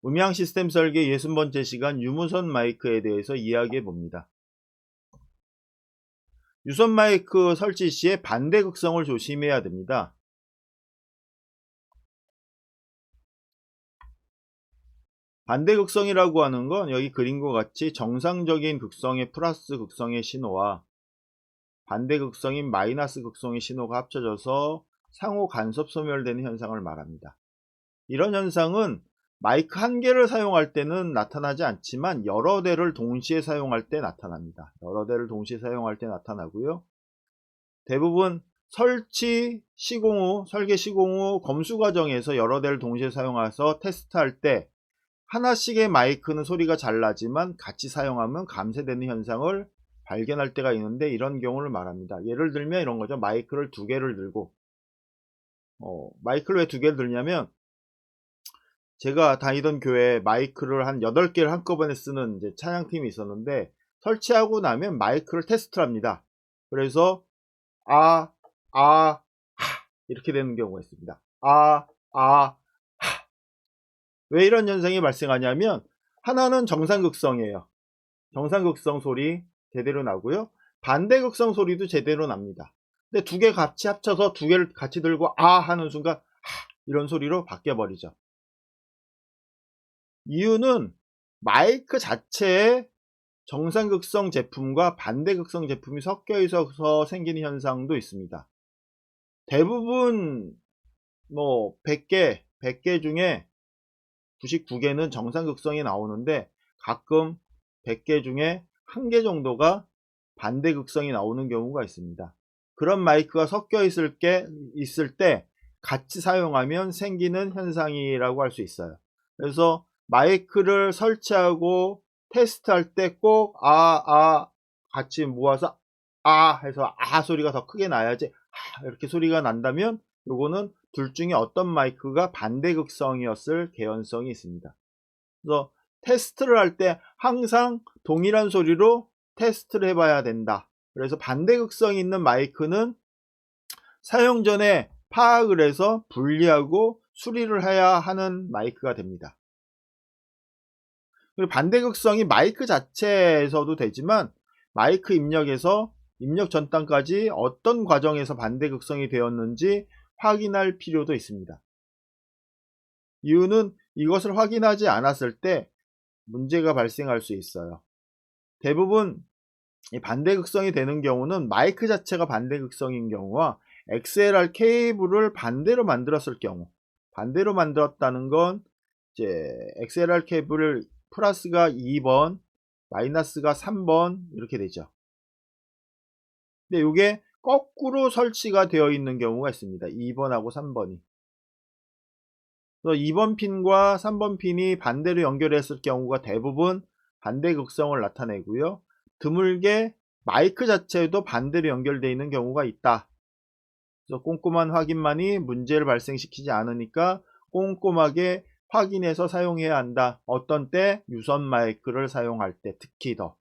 음향 시스템 설계 60번째 시간 유무선 마이크에 대해서 이야기해 봅니다. 유선 마이크 설치 시에 반대 극성을 조심해야 됩니다. 반대 극성이라고 하는 건 여기 그림과 같이 정상적인 극성의 플러스 극성의 신호와 반대 극성인 마이너스 극성의 신호가 합쳐져서 상호 간섭 소멸되는 현상을 말합니다. 이런 현상은 마이크 한 개를 사용할 때는 나타나지 않지만 여러 대를 동시에 사용할 때 나타납니다. 여러 대를 동시에 사용할 때 나타나고요. 대부분 설치 시공 후, 설계 시공 후 검수 과정에서 여러 대를 동시에 사용해서 테스트할 때 하나씩의 마이크는 소리가 잘 나지만 같이 사용하면 감쇄되는 현상을 발견할 때가 있는데 이런 경우를 말합니다. 예를 들면 이런 거죠. 마이크를 두 개를 들고 마이크를 왜 두 개를 들냐면 제가 다니던 교회에 마이크를 한 8개를 한꺼번에 쓰는 이제 찬양팀이 있었는데 설치하고 나면 마이크를 테스트를 합니다. 그래서 하 이렇게 되는 경우가 있습니다. 하. 왜 이런 현상이 발생하냐면 하나는 정상극성이에요. 정상극성 소리 제대로 나고요. 반대극성 소리도 제대로 납니다. 근데 두 개 같이 합쳐서 두 개를 같이 들고 하는 순간 이런 소리로 바뀌어 버리죠. 이유는 마이크 자체에 정상극성 제품과 반대극성 제품이 섞여 있어서 생기는 현상도 있습니다. 대부분 100개 중에 99개는 정상극성이 나오는데 가끔 100개 중에 1개 정도가 반대극성이 나오는 경우가 있습니다. 그런 마이크가 섞여 있을 때 같이 사용하면 생기는 현상이라고 할 수 있어요. 그래서 마이크를 설치하고 테스트할 때 꼭 같이 모아서 해서 소리가 더 크게 나야지 이렇게 소리가 난다면 요거는 둘 중에 어떤 마이크가 반대극성이었을 개연성이 있습니다. 그래서 테스트를 할 때 항상 동일한 소리로 테스트를 해봐야 된다. 그래서 반대극성이 있는 마이크는 사용 전에 파악을 해서 분리하고 수리를 해야 하는 마이크가 됩니다. 그리고 반대극성이 마이크 자체에서도 되지만 마이크 입력에서 입력 전단까지 어떤 과정에서 반대극성이 되었는지 확인할 필요도 있습니다. 이유는 이것을 확인하지 않았을 때 문제가 발생할 수 있어요. 대부분 반대극성이 되는 경우는 마이크 자체가 반대극성인 경우와 XLR 케이블을 반대로 만들었을 경우, 반대로 만들었다는 건 이제 XLR 케이블을 플러스가 2번, 마이너스가 3번 이렇게 되죠. 근데 이게 거꾸로 설치가 되어 있는 경우가 있습니다. 2번하고 3번이. 그래서 2번 핀과 3번 핀이 반대로 연결했을 경우가 대부분 반대극성을 나타내고요. 드물게 마이크 자체도 반대로 연결되어 있는 경우가 있다. 그래서 꼼꼼한 확인만이 문제를 발생시키지 않으니까 꼼꼼하게 확인해서 사용해야 한다. 어떤 때? 유선 마이크를 사용할 때 특히 더.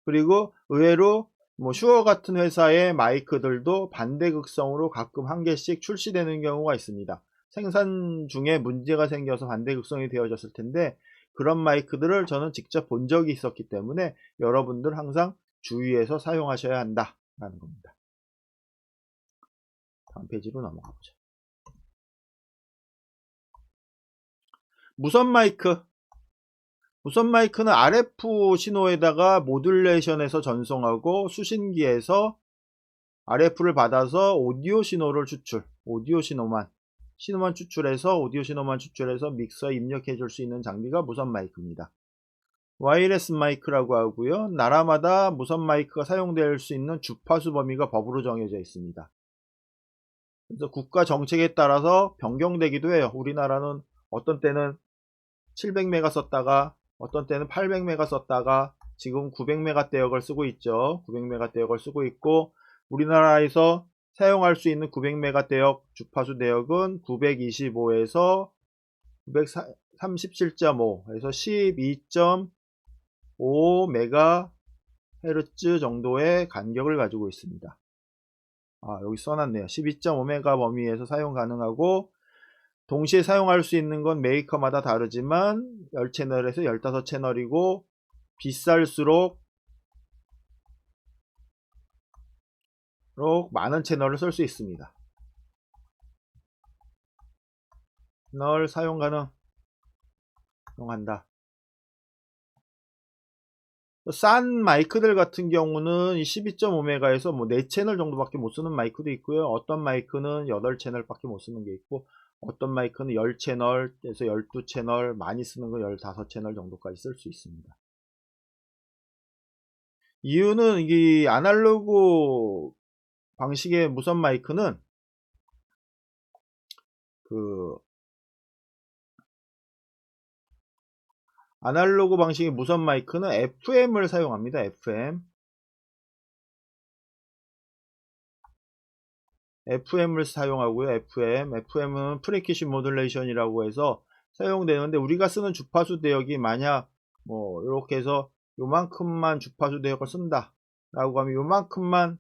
그리고 의외로 슈어 같은 회사의 마이크들도 반대극성으로 가끔 한 개씩 출시되는 경우가 있습니다. 생산 중에 문제가 생겨서 반대극성이 되어졌을 텐데 그런 마이크들을 저는 직접 본 적이 있었기 때문에 여러분들 항상 주의해서 사용하셔야 한다 라는 겁니다. 다음 페이지로 넘어가 보죠. 무선 마이크. 무선 마이크는 RF 신호에다가 모듈레이션해서 전송하고 수신기에서 RF를 받아서 오디오 신호를 추출, 오디오 신호만 추출해서 오디오 신호만 추출해서 믹서에 입력해 줄 수 있는 장비가 무선 마이크입니다. 와이어리스 마이크라고 하고요. 나라마다 무선 마이크가 사용될 수 있는 주파수 범위가 법으로 정해져 있습니다. 그래서 국가 정책에 따라서 변경되기도 해요. 우리나라는 어떤 때는 700메가 썼다가 어떤 때는 800메가 썼다가 지금 900메가대역을 쓰고 있죠. 900메가대역을 쓰고 있고 우리나라에서 사용할 수 있는 900메가대역 주파수 대역은 925에서 937.5에서 12.5메가헤르츠 정도의 간격을 가지고 있습니다. 여기 써놨네요. 12.5메가 범위에서 사용 가능하고 동시에 사용할 수 있는 건 메이커마다 다르지만 10채널에서 15채널이고 비쌀수록 많은 채널을 쓸 수 있습니다. 채널 사용 가능한다. 싼 마이크들 같은 경우는 12.5메가에서 뭐 4채널 정도밖에 못 쓰는 마이크도 있고요. 어떤 마이크는 8채널밖에 못 쓰는 게 있고, 어떤 마이크는 10채널에서 12채널, 많이 쓰는 거 15채널 정도까지 쓸 수 있습니다. 이유는 이 아날로그 방식의 무선 마이크는 아날로그 방식의 무선 마이크는 FM을 사용합니다. FM을 사용하고요. FM은 프리퀴시 모듈레이션이라고 해서 사용되는데, 우리가 쓰는 주파수 대역이 만약 뭐 이렇게 해서 요만큼만 주파수 대역을 쓴다 라고 하면 요만큼만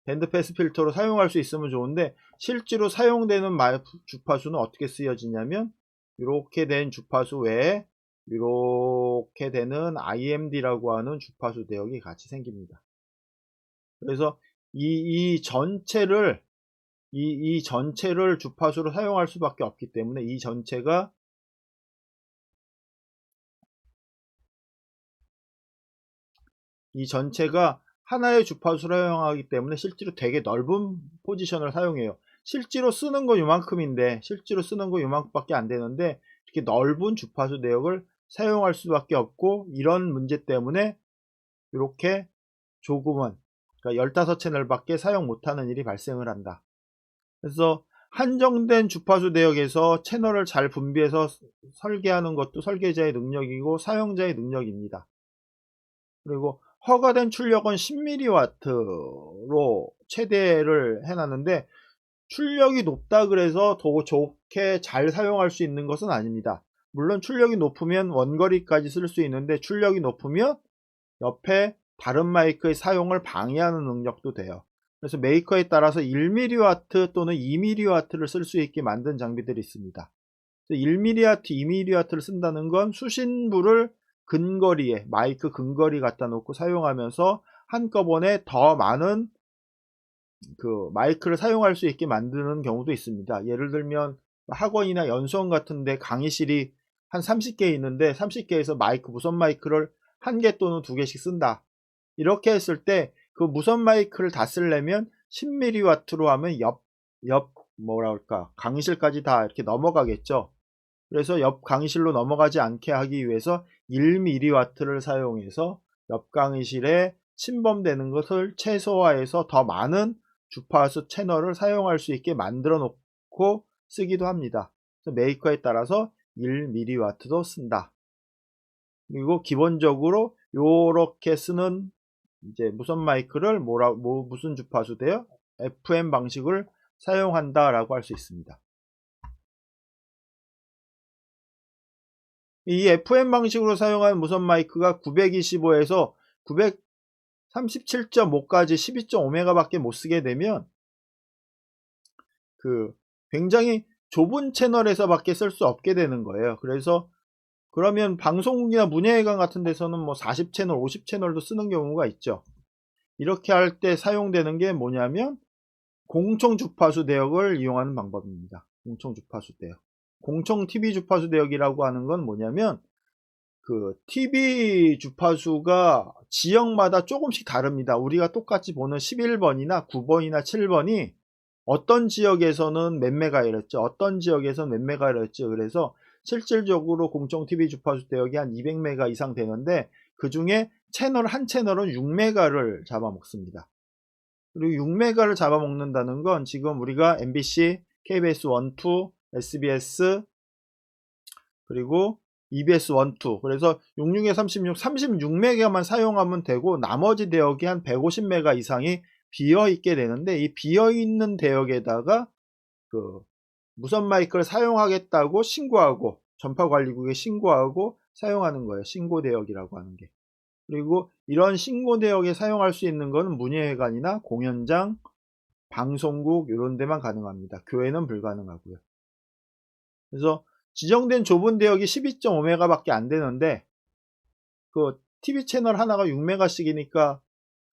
밴드패스 필터로 사용할 수 있으면 좋은데, 실제로 사용되는 주파수는 어떻게 쓰여지냐면 이렇게 된 주파수 외에 이렇게 되는 IMD라고 하는 주파수 대역이 같이 생깁니다. 그래서 이 전체를 주파수로 사용할 수밖에 없기 때문에 이 전체가 하나의 주파수로 사용하기 때문에 실제로 되게 넓은 포지션을 사용해요. 실제로 쓰는 거 요만큼인데, 실제로 쓰는 거 요만큼밖에 안 되는데 이렇게 넓은 주파수 대역을 사용할 수밖에 없고, 이런 문제 때문에 이렇게 조금은, 그러니까 15채널밖에 사용 못하는 일이 발생을 한다. 그래서 한정된 주파수 대역에서 채널을 잘 분비해서 설계하는 것도 설계자의 능력이고 사용자의 능력입니다. 그리고 허가된 출력은 10mW로 최대를 해놨는데, 출력이 높다 그래서 더 좋게 잘 사용할 수 있는 것은 아닙니다. 물론 출력이 높으면 원거리까지 쓸 수 있는데, 출력이 높으면 옆에 다른 마이크의 사용을 방해하는 능력도 돼요. 그래서 메이커에 따라서 1mW 또는 2mW를 쓸 수 있게 만든 장비들이 있습니다. 1mW, 2mW를 쓴다는 건 수신부를 근거리에, 마이크 근거리 갖다 놓고 사용하면서 한꺼번에 더 많은 마이크를 사용할 수 있게 만드는 경우도 있습니다. 예를 들면 학원이나 연수원 같은데 강의실이 한 30개 있는데 30개에서 무선 마이크를 1개 또는 2개씩 쓴다. 이렇게 했을 때 그 무선 마이크를 다 쓰려면 10mW로 하면 강의실까지 다 이렇게 넘어가겠죠. 그래서 옆 강의실로 넘어가지 않게 하기 위해서 1mW를 사용해서 옆 강의실에 침범되는 것을 최소화해서 더 많은 주파수 채널을 사용할 수 있게 만들어 놓고 쓰기도 합니다. 그래서 메이커에 따라서 1mW도 쓴다. 그리고 기본적으로 요렇게 쓰는 이제 무선 마이크를 무슨 주파수 대역? FM 방식을 사용한다 라고 할 수 있습니다. 이 FM 방식으로 사용한 무선 마이크가 925에서 937.5까지 12.5메가 밖에 못 쓰게 되면 굉장히 좁은 채널에서 밖에 쓸 수 없게 되는 거예요. 그래서 그러면 방송국이나 문예회관 같은 데서는 뭐 40채널, 50채널도 쓰는 경우가 있죠. 이렇게 할 때 사용되는 게 뭐냐면 공청 주파수 대역을 이용하는 방법입니다. 공청 주파수 대역. 공청 TV 주파수 대역이라고 하는 건 뭐냐면 TV 주파수가 지역마다 조금씩 다릅니다. 우리가 똑같이 보는 11번이나 9번이나 7번이 어떤 지역에서는 몇 메가헤르츠, 어떤 지역에서는 몇 메가헤르츠, 그래서 실질적으로 공청 TV 주파수 대역이 한 200메가 이상 되는데, 그 중에 한 채널은 6메가를 잡아먹습니다. 그리고 6메가를 잡아먹는다는 건 지금 우리가 MBC, KBS 1, 2, SBS, 그리고 EBS 1, 2, 그래서 66에 36메가만 사용하면 되고, 나머지 대역이 한 150메가 이상이 비어있게 되는데, 이 비어있는 대역에다가 무선 마이크를 사용하겠다고 신고하고, 전파관리국에 신고하고 사용하는 거예요. 신고 대역이라고 하는 게. 그리고 이런 신고 대역에 사용할 수 있는 것은 문예회관이나 공연장, 방송국 이런 데만 가능합니다. 교회는 불가능하고요. 그래서 지정된 좁은 대역이 12.5메가 밖에 안 되는데 그 TV 채널 하나가 6메가씩이니까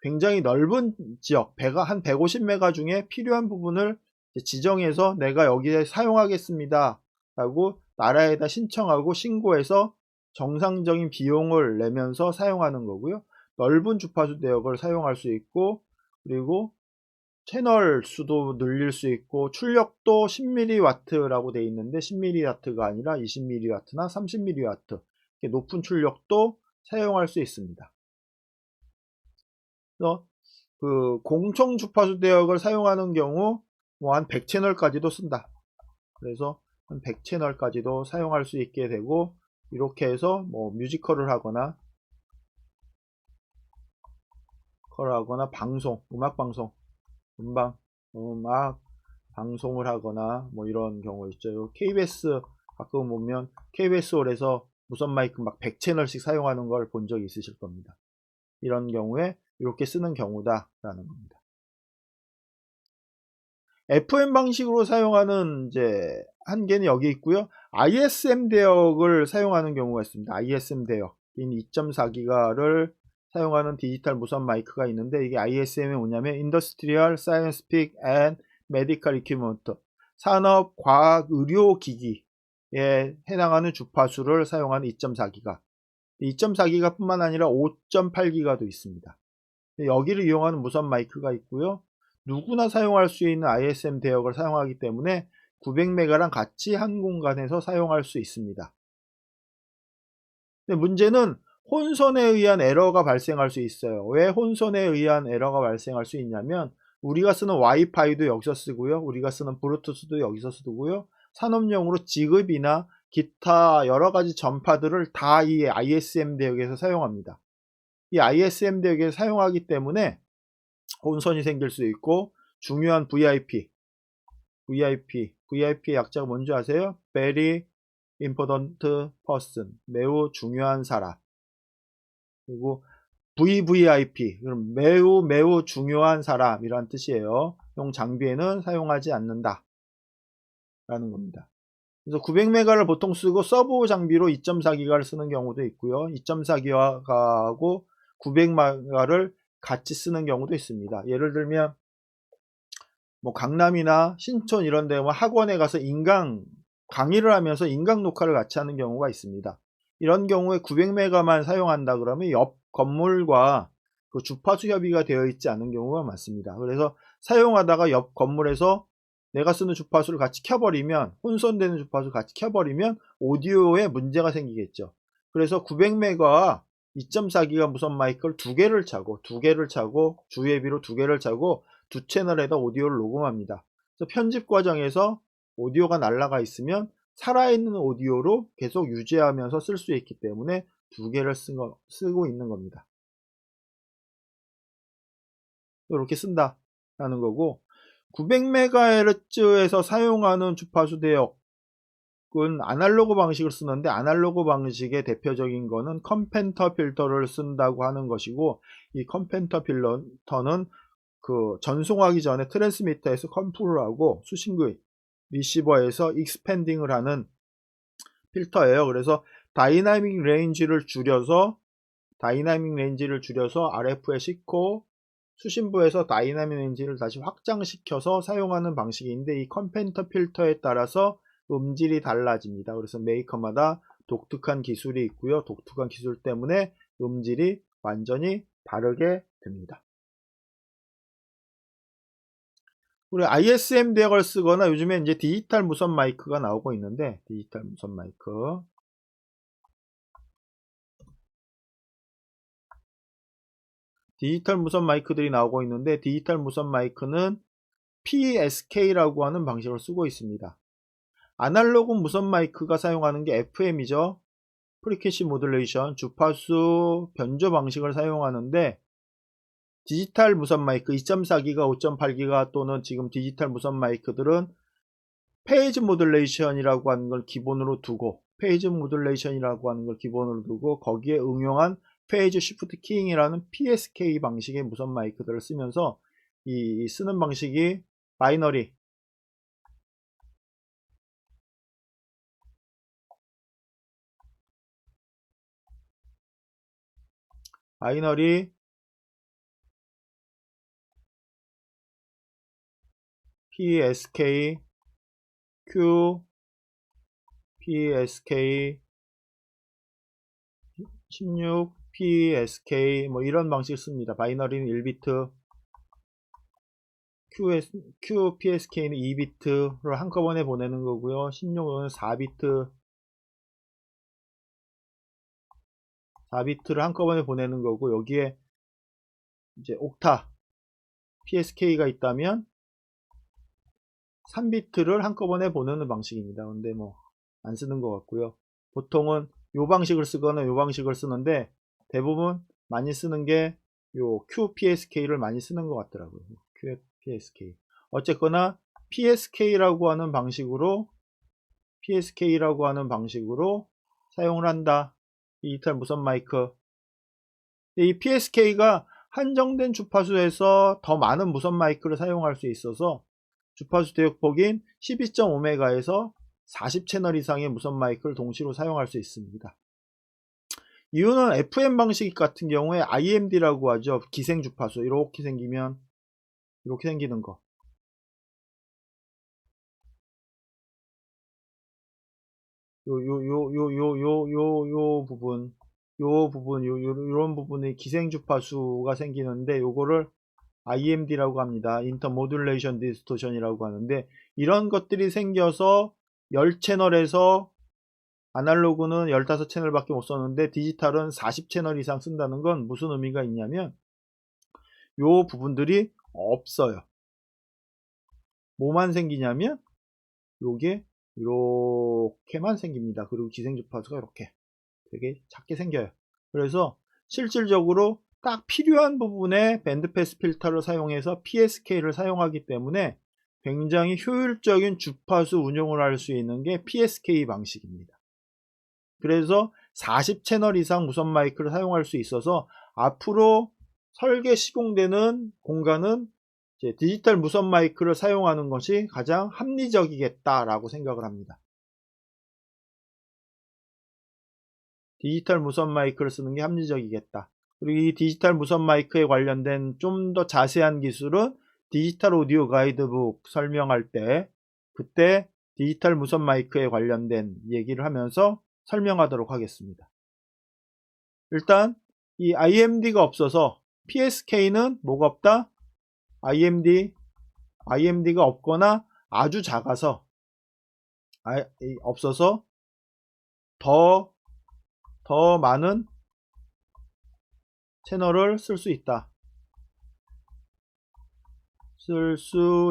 굉장히 넓은 지역, 한 150메가 중에 필요한 부분을 지정해서 내가 여기에 사용하겠습니다 라고 나라에다 신청하고 신고해서 정상적인 비용을 내면서 사용하는 거고요. 넓은 주파수 대역을 사용할 수 있고, 그리고 채널 수도 늘릴 수 있고, 출력도 10mW라고 되어 있는데 10mW가 아니라 20mW나 30mW 높은 출력도 사용할 수 있습니다. 그래서 그 공청 주파수 대역을 사용하는 경우 뭐 한 100채널까지도 쓴다. 그래서 한 100채널까지도 사용할 수 있게 되고, 이렇게 해서 뭐 뮤지컬을 하거나 방송, 음악 방송을 하거나 뭐 이런 경우 있죠. KBS 가끔 보면 KBS 홀에서 무선 마이크 막 100채널씩 사용하는 걸 본 적이 있으실 겁니다. 이런 경우에 이렇게 쓰는 경우다라는 겁니다. FM 방식으로 사용하는 이제 한계는 여기 있고요. ISM 대역을 사용하는 경우가 있습니다. ISM 대역인 2.4기가를 사용하는 디지털 무선 마이크가 있는데, 이게 ISM이 뭐냐면 Industrial Scientific and Medical Equipment, 산업, 과학, 의료 기기에 해당하는 주파수를 사용하는 2.4기가. 2.4기가 뿐만 아니라 5.8기가도 있습니다. 여기를 이용하는 무선 마이크가 있고요. 누구나 사용할 수 있는 ISM 대역을 사용하기 때문에 900메가랑 같이 한 공간에서 사용할 수 있습니다. 근데 문제는 혼선에 의한 에러가 발생할 수 있어요. 왜 혼선에 의한 에러가 발생할 수 있냐면, 우리가 쓰는 와이파이도 여기서 쓰고요. 우리가 쓰는 블루투스도 여기서 쓰고요. 산업용으로 지급이나 기타 여러가지 전파들을 다 이 ISM 대역에서 사용합니다. 이 ISM 대역에 사용하기 때문에 혼선이 생길 수 있고, 중요한 VIP의 약자가 뭔지 아세요? Very important person, 매우 중요한 사람. 그리고 VVIP, 그럼 매우 중요한 사람이란 뜻이에요. 용 장비에는 사용하지 않는다 라는 겁니다. 그래서 900메가를 보통 쓰고 서브 장비로 2.4기가를 쓰는 경우도 있고요. 2.4기가하고 900메가를 같이 쓰는 경우도 있습니다. 예를 들면 뭐 강남이나 신촌 이런 데 학원에 가서 강의를 하면서 인강 녹화를 같이 하는 경우가 있습니다. 이런 경우에 900메가만 사용한다 그러면 옆 건물과 그 주파수 협의가 되어 있지 않은 경우가 많습니다. 그래서 사용하다가 옆 건물에서 내가 쓰는 주파수를 같이 켜버리면, 혼선되는 주파수를 같이 켜버리면 오디오에 문제가 생기겠죠. 그래서 900메가와 2.4기가 무선 마이크를 두 개를 차고 주예비로 두 개를 차고 두 채널에다 오디오를 녹음합니다. 그래서 편집 과정에서 오디오가 날라가 있으면 살아있는 오디오로 계속 유지하면서 쓸 수 있기 때문에 두 개를 쓰고 있는 겁니다. 이렇게 쓴다라는 거고, 900MHz에서 사용하는 주파수 대역은 아날로그 방식을 쓰는데, 아날로그 방식의 대표적인 거는 컴펜터 필터를 쓴다고 하는 것이고, 이 컴펜터 필터는 그 전송하기 전에 트랜스미터에서 컴프를 하고 수신기 리시버에서 익스펜딩을 하는 필터예요. 그래서 다이나믹 레인지를 줄여서 RF에 싣고 수신부에서 다이나믹 레인지를 다시 확장시켜서 사용하는 방식인데, 이 컴펜터 필터에 따라서 음질이 달라집니다. 그래서 메이커마다 독특한 기술이 있고요. 독특한 기술 때문에 음질이 완전히 다르게 됩니다. 우리 ISM 대역을 쓰거나 요즘에 이제 디지털 무선 마이크가 나오고 있는데, 디지털 무선 마이크들이 나오고 있는데, 디지털 무선 마이크는 PSK라고 하는 방식을 쓰고 있습니다. 아날로그 무선 마이크가 사용하는 게 FM이죠. 프리퀘시 모듈레이션, 주파수 변조 방식을 사용하는데, 디지털 무선 마이크 2.4기가, 5.8기가 또는 지금 디지털 무선 마이크들은 페이지 모듈레이션이라고 하는 걸 기본으로 두고 거기에 응용한 페이지 시프트 키잉이라는 PSK 방식의 무선 마이크들을 쓰면서 이 쓰는 방식이 바이너리 바이너리 PSK Q PSK 16 PSK 뭐 이런 방식을 씁니다. 바이너리는 1비트, Q PSK는 2비트를 한꺼번에 보내는 거고요. 16은 4비트를 한꺼번에 보내는 거고, 여기에 이제 옥타 PSK가 있다면 3비트를 한꺼번에 보내는 방식입니다. 근데 뭐 안 쓰는 것 같고요. 보통은 요 방식을 쓰거나 요 방식을 쓰는데, 대부분 많이 쓰는 게 요 QPSK를 많이 쓰는 것 같더라고요. QPSK. 어쨌거나 PSK라고 하는 방식으로 사용을 한다. 디지털 무선 마이크. 이 PSK가 한정된 주파수에서 더 많은 무선 마이크를 사용할 수 있어서 주파수 대역폭인 12.5메가에서 40채널 이상의 무선 마이크를 동시로 사용할 수 있습니다. 이유는 FM 방식 같은 경우에 IMD라고 하죠. 기생 주파수. 이렇게 생기면 이렇게 생기는 거. 요 부분, 요런 부분에 기생 주파수가 생기는데, 요거를 IMD라고 합니다. 인터모듈레이션 디스토션이라고 하는데, 이런 것들이 생겨서 10채널에서 아날로그는 15채널 밖에 못 썼는데 디지털은 40채널 이상 쓴다는 건 무슨 의미가 있냐면, 요 부분들이 없어요. 뭐만 생기냐면 요게 이렇게만 생깁니다. 그리고 기생 주파수가 이렇게 되게 작게 생겨요. 그래서 실질적으로 딱 필요한 부분에 밴드패스 필터를 사용해서 PSK를 사용하기 때문에 굉장히 효율적인 주파수 운용을 할 수 있는 게 PSK 방식입니다. 그래서 40채널 이상 무선 마이크를 사용할 수 있어서 앞으로 설계 시공되는 공간은 이제 디지털 무선 마이크를 사용하는 것이 가장 합리적이겠다라고 생각을 합니다. 디지털 무선 마이크를 쓰는 게 합리적이겠다. 그리고 이 디지털 무선 마이크에 관련된 좀 더 자세한 기술은 디지털 오디오 가이드북 설명할 때 그때 디지털 무선 마이크에 관련된 얘기를 하면서 설명하도록 하겠습니다. 일단 이 IMD가 없어서 PSK는 뭐가 없다? IMD가 없거나 아주 작아서 없어서 더 많은 채널을 쓸 수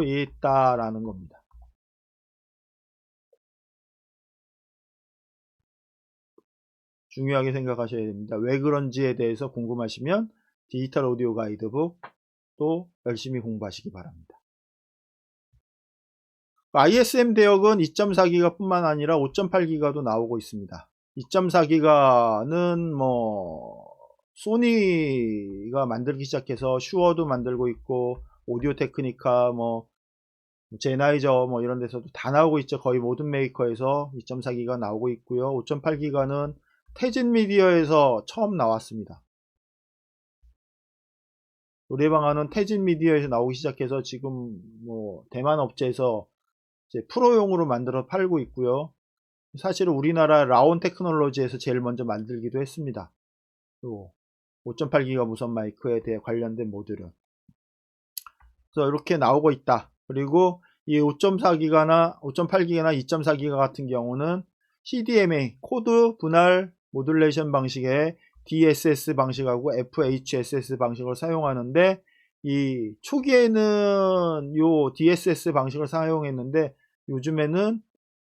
있다라는 겁니다. 중요하게 생각하셔야 됩니다. 왜 그런지에 대해서 궁금하시면 디지털 오디오 가이드북 또 열심히 공부하시기 바랍니다. ISM 대역은 2.4기가 뿐만 아니라 5.8기가도 나오고 있습니다. 2.4기가는 뭐 소니가 만들기 시작해서 슈어도 만들고 있고 오디오 테크니카 뭐 제나이저 뭐 이런 데서도 다 나오고 있죠. 거의 모든 메이커에서 2.4기가 나오고 있고요. 5.8기가는 태진 미디어에서 처음 나왔습니다. 노래방아는 태진 미디어에서 나오기 시작해서 지금 뭐 대만 업체에서 이제 프로용으로 만들어 팔고 있고요. 사실은 우리나라 라온 테크놀로지에서 제일 먼저 만들기도 했습니다. 5.8기가 무선 마이크에 대해 관련된 모듈은. 그래서 이렇게 나오고 있다. 그리고 이 5.4기가나 5.8기가나 2.4기가 같은 경우는 CDMA 코드 분할 모듈레이션 방식의 DSS 방식하고 FHSS 방식을 사용하는데, 이 초기에는 요 DSS 방식을 사용했는데 요즘에는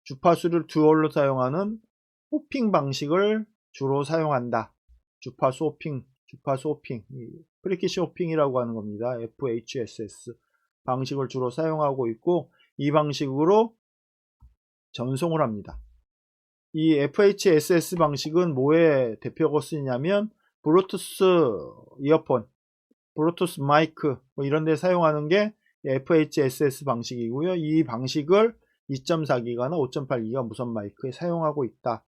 주파수를 듀얼로 사용하는 호핑 방식을 주로 사용한다. 주파수 호핑, 프리퀴시 호핑이라고 하는 겁니다. FHSS 방식을 주로 사용하고 있고, 이 방식으로 전송을 합니다. 이 FHSS 방식은 뭐에 대표가 쓰이냐면 블루투스 이어폰, 블루투스 마이크 뭐 이런 데 사용하는 게 FHSS 방식이고요. 이 방식을 2.4기가나 5.8기가 무선 마이크에 사용하고 있다.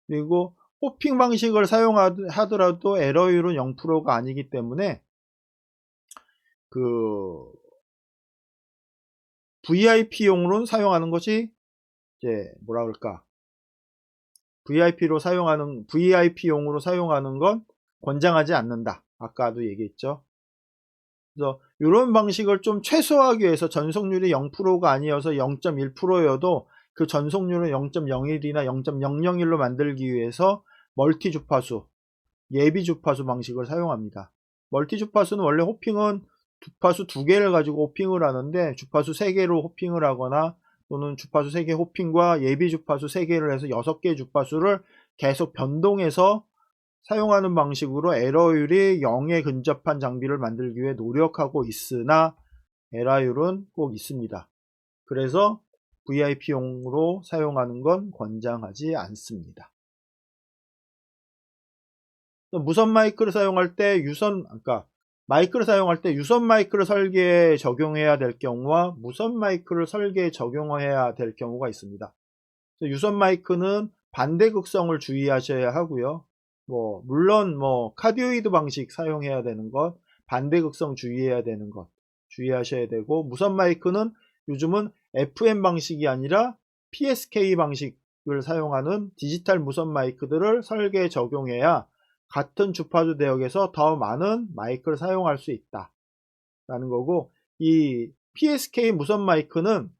그리고 호핑 방식을 사용하더라도 에러율은 0%가 아니기 때문에 그 VIP용으로는 사용하는 것이 이제 뭐라 그럴까, VIP용으로 사용하는 건 권장하지 않는다. 아까도 얘기했죠. 그래서 이런 방식을 좀 최소화하기 위해서 전속률이 0%가 아니어서 0.1%여도 그 전속률은 0.01이나 0.001로 만들기 위해서 멀티 주파수, 예비 주파수 방식을 사용합니다. 멀티 주파수는 원래 호핑은 주파수 2개를 가지고 호핑을 하는데 주파수 3개로 호핑을 하거나 또는 주파수 3개 호핑과 예비 주파수 3개를 해서 6개의 주파수를 계속 변동해서 사용하는 방식으로 에러율이 0에 근접한 장비를 만들기 위해 노력하고 있으나 에러율은 꼭 있습니다. 그래서 VIP용으로 사용하는 건 권장하지 않습니다. 무선 마이크를 사용할 때 마이크를 사용할 때 유선 마이크를 설계에 적용해야 될 경우와 무선 마이크를 설계에 적용해야 될 경우가 있습니다. 유선 마이크는 반대 극성을 주의하셔야 하고요. 물론 카디오이드 방식 사용해야 되는 것, 반대 극성 주의해야 되는 것 주의하셔야 되고, 무선 마이크는 요즘은 FM 방식이 아니라 PSK 방식을 사용하는 디지털 무선 마이크들을 설계에 적용해야 같은 주파수 대역에서 더 많은 마이크를 사용할 수 있다 라는 거고, 이 PSK 무선 마이크는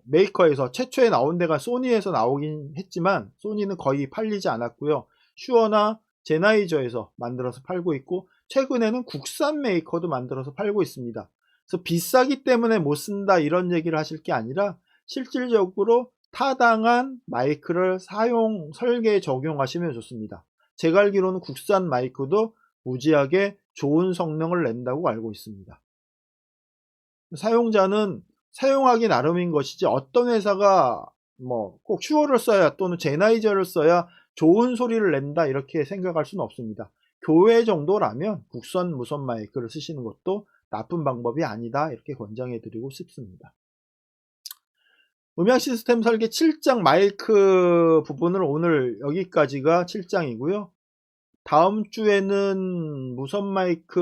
메이커에서 최초에 나온 데가 소니에서 나오긴 했지만 소니는 거의 팔리지 않았고요. 슈어나 제나이저에서 만들어서 팔고 있고, 최근에는 국산 메이커도 만들어서 팔고 있습니다. 그래서 비싸기 때문에 못 쓴다 이런 얘기를 하실 게 아니라 실질적으로 타당한 마이크를 설계에 적용하시면 좋습니다. 제가 알기로는 국산 마이크도 무지하게 좋은 성능을 낸다고 알고 있습니다. 사용자는 사용하기 나름인 것이지 어떤 회사가 꼭 슈어를 써야 또는 제나이저를 써야 좋은 소리를 낸다 이렇게 생각할 수는 없습니다. 교회 정도라면 국산 무선 마이크를 쓰시는 것도 나쁜 방법이 아니다 이렇게 권장해 드리고 싶습니다. 음향 시스템 설계 7장 마이크 부분을 오늘 여기까지가 7장이고요. 다음 주에는 무선 마이크가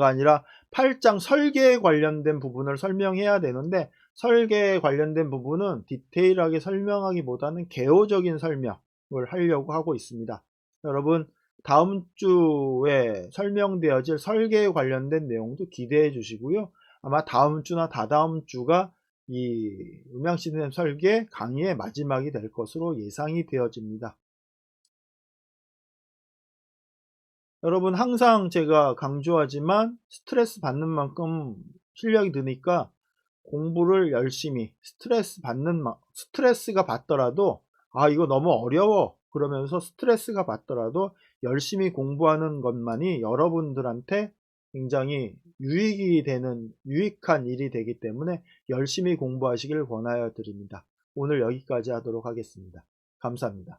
아니라 8장 설계에 관련된 부분을 설명해야 되는데, 설계에 관련된 부분은 디테일하게 설명하기보다는 개요적인 설명을 하려고 하고 있습니다. 여러분 다음 주에 설명되어질 설계에 관련된 내용도 기대해 주시고요. 아마 다음 주나 다다음 주가 이 음향 시스템 설계 강의의 마지막이 될 것으로 예상이 되어집니다. 여러분 항상 제가 강조하지만 스트레스 받는 만큼 실력이 느니까 공부를 열심히 스트레스가 받더라도 이거 너무 어려워 그러면서 스트레스가 받더라도 열심히 공부하는 것만이 여러분들한테 굉장히 유익한 일이 되기 때문에 열심히 공부하시길 권하여 드립니다. 오늘 여기까지 하도록 하겠습니다. 감사합니다.